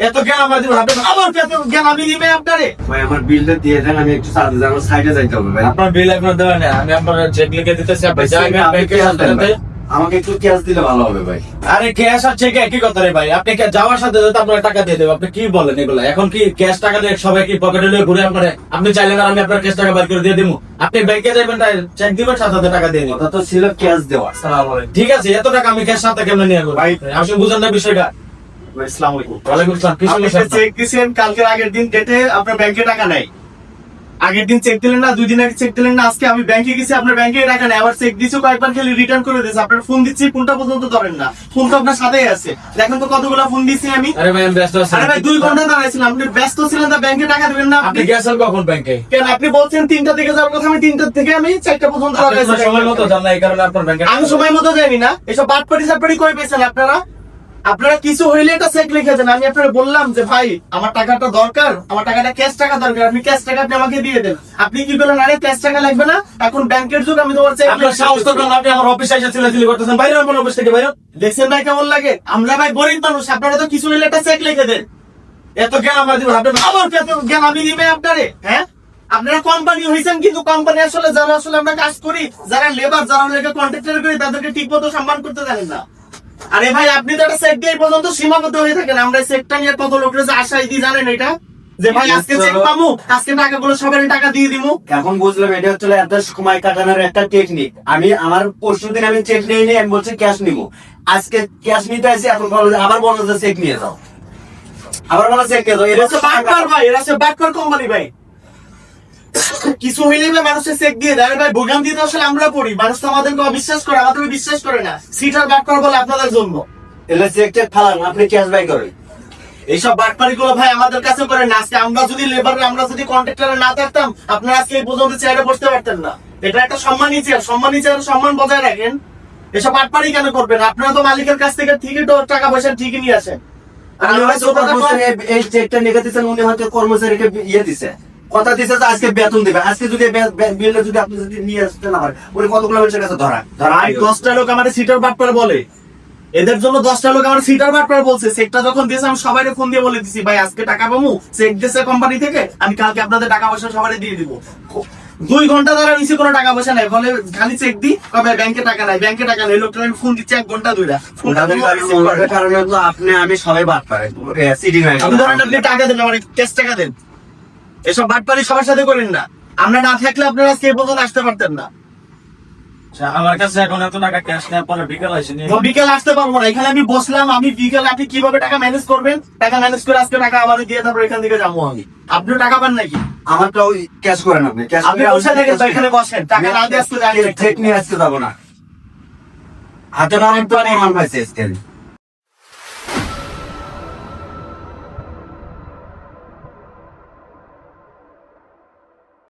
এত জ্ঞান আমার দিবেন আপনি আবার এত জ্ঞান আমি দিবে আপনারে ভাই আমার বিলটা দিয়ে দেন, আমি একটু সাথে যাব, সাইডে যাইতে হবে ভাই। আপনার বিল এখন দেওয়া নেই, আমি আপনার চেক লিখে দিতেছি আপনি যাবেন ব্যাংকে সাথে। আমাকে একটু ক্যাশ দিলে ভালো হবে ভাই। আরে ক্যাশ আর চেক একই কথা রে ভাই, আপনি যাওয়ার সাথে সাথে আপনার টাকা দিয়ে দেবো। আপনি কি বলেন এগুলো? এখন কি ক্যাশ টাকা দিয়ে সবাই কি পকেটে নিয়ে ঘুরে আপনারে? আপনি চাইলেন আর আমি আপনার ক্যাশ টাকা বের করে দিয়ে দিব? আপনি ব্যাংকে যাবেন তাই চেক দিবেন, সাথে সাথে টাকা দিয়ে দিবেন। কথা তো ছিল ক্যাশ দেওয়া। ঠিক আছে, এত টাকা আমি ক্যাশ সাথে কেমনে নিয়ে আসবো ভাই? আপনি বুঝেন না বিষয়টা? ভাই আসসালামু আলাইকুম। ওয়ালাইকুম আসসালাম। কি আপনি সমস্যা? চেক দিয়েছেন কালকের আগের দিন ডেটে, আপনার ব্যাংকে টাকা নাই। আগের দিন চেক দিলেন না, 2 দিন আগে চেক দিলেন না, আজকে আমি ব্যাংকে গেছি, আপনার ব্যাংকে টাকা নাই। আবার চেক দিয়েছি কয়েকবার, খালি রিটার্ন করে দিয়েছে। আপনার ফোন দিচ্ছি, ফোনটা পর্যন্ত ধরেন না। ফোন তো আপনার সাথেই আছে, দেখেন তো কতগুলো ফোন দিচ্ছি আমি। আরে ভাই আমি ব্যস্ত আছি। আরে ভাই 2 ঘন্টা দাঁড়াইছিলাম, আপনি ব্যস্ত ছিলেন, তা ব্যাংকে টাকা দিবেন না আপনি আপনি? গেছেন কখন ব্যাংকে? কেন আপনি বলছেন 3টা থেকে যাওয়ার কথা, আমি 3টা থেকে আমি 4টা পর্যন্ত আপনি লাগাইছি। তো সময় মতো যান না, এই কারণে আপনার ব্যাংকে আমি সময় মতো যাইনি না। এসব বাটপাটি সাটপাটি কই পেয়েছেন আপনারা? আপনারা কিছু হইলে এটা চেক লিখে দেন। আমি আপনারা বললাম যে ভাই আমার টাকাটা দরকার, আমার টাকাটা ক্যাশ টাকা দরকার, আপনি ক্যাশ টাকা আপনি আমাকে দিয়ে দেন। আপনি কি বলেন আরে ক্যাশ টাকা লাগবে না, এখন ব্যাংকের যুগ, আমি তোমার চেক। আপনার সাহস তো কম, আপনি আমার অফিসে এসে চিল্লাচিল্লি করতেছেন। বাইরে আমার অফিস থেকে বাইরে। দেখছেন ভাই কেমন লাগে? আমরা ভাই গরিব মানুষ, আপনারা তো কিছু হইলে একটা চেক লিখে দেন। এত জ্ঞান আমার দিবেন আপনি আবার এত জ্ঞান আমি দিবে আপনারে? হ্যাঁ, আপনারা কোম্পানি হয়েছেন, কিন্তু কোম্পানি আসলে যারা আসলে আমরা কাজ করি, যারা লেবার, যারা লেগে কন্ট্রাক্টর করি, তাদেরকে ঠিক মতো সম্মান করতে জানেন না। আরে ভাই আপনি তো একটা চেক দিয়ে এই পর্যন্ত সীমাবদ্ধ হয়ে থাকেন। আমরা চেকটা নিয়ে কত লোকের যে আশাই দিই জানেন এটা, যে ভাই আজকে চেক পাবো, আজকে টাকাগুলো সবাই টাকা দিয়ে দিব। এখন বুঝলাম এটা হচ্ছে একটা সময় কাটানোর একটা টেকনিক। আমি আমার পরশুদিন আমি চেক নিয়ে নিই, আমি বলছি ক্যাশ নিবো, আজকে ক্যাশ নিতে আসি, এখন আবার বলো যে চেক নিয়ে যাও, আবার বলো চেক নিয়ে যাও। এরা হচ্ছে বাটপার ভাই, এরা হচ্ছে বাটপার কোম্পানি ভাই। কিছু হইলে ভাই মানুষের চেক দিয়ে দেয়। আরে ভাই ভোগান দিতে আসলে আমরা পড়ি, মানুষ তো আমাদেরকে অবিশ্বাস করে, আমাদেরকে বিশ্বাস করে না। সিটার বাটপার বলে আপনাদের জন্য। এলে চেক টেক ফালান, আপনি ক্যাশ বাই করেন। এইসব বাটপারি গুলো ভাই আমাদের কাছে করে না। আজকে আমরা যদি লেবার, আমরা যদি কন্ট্রাক্টরে না থাকতাম, আপনারা আজকে এই পর্যন্ত চেয়ারে বসতে পারতেন না। এটা একটা সম্মানী চেয়ার, সম্মানী চেয়ার সম্মান বজায় রাখেন। এসব বাটপারি কেন করবেন? আপনারা তো মালিকের কাছ থেকে ঠিকই তো টাকা পয়সা ঠিকই নিয়ে আসেন। আর আমি আমরা হয়তো ছোট খাটো- কর্মচারী এই চেকটা নিয়ে দিচ্ছেন, উনি হয়তো কর্মচারীকে ইয়ে দিছে, কথা দিছে যে আজকে বেতন দিবে। আজকে যদি বিলটা যদি আপনি যদি নিয়ে আসতে না পারেন, উনি কতগুলো মানুষের কাছে ধরা ভাই 10টা লোক আমাদের সিটার বাটপার বলে, এদের জন্য 10টা লোক আমার সিটার বাটপার বলছে। চেকটা যখন দিয়েছে আমি সবাইকে ফোন দিয়ে বলে দিছি ভাই আজকে টাকা পাবো, চেক দিয়েছে কোম্পানি থেকে, আমি কালকে আপনাদের টাকা পয়সা সবাই দিয়ে দিব। 2 ঘন্টা ধরে নিচে কোনো টাকা পয়সা নাই, বলে খালি চেক দি, কবে ব্যাংকে টাকা নাই, ব্যাংকে টাকা নেই। লোকটা আমি ফোন দিচ্ছি 1 ঘন্টা ধরে, ফোনটা কারণ হলো আপনি আমি সবাই বাদ পারে সিটিং আমি ধরেন আপনি টাকা দেন, আমার ক্যাশ টাকা দেন। এসব বাটপারি সবার সাথে করেন না। আমরা না থাকলে আপনারা আজকে এই পর্যন্ত আসতে পারতেন না। আমার কাছে এখন এত টাকা ক্যাশ নেই, পরে বিকেল আসে নিয়ে। বিকেল আসতে পারবো না, এখানে আমি বসলাম, আমি বিকেল আপনি কিভাবে টাকা ম্যানেজ করবেন? টাকা ম্যানেজ করে আজকে টাকা আমাদের দিয়ে তারপর এখান থেকে যাবো আমি। আপনিও টাকা পান নাকি? আমারটা ওই ক্যাশ করেন, আপনি ক্যাশ আপনি বসে থাকেন তো, এখানে বসেন, টাকা না দিয়ে আজকে যাবেন। চেক নিয়ে আসতে যাবো না, হাতে না আমি তো প্রমাণ পাইছি আজকে।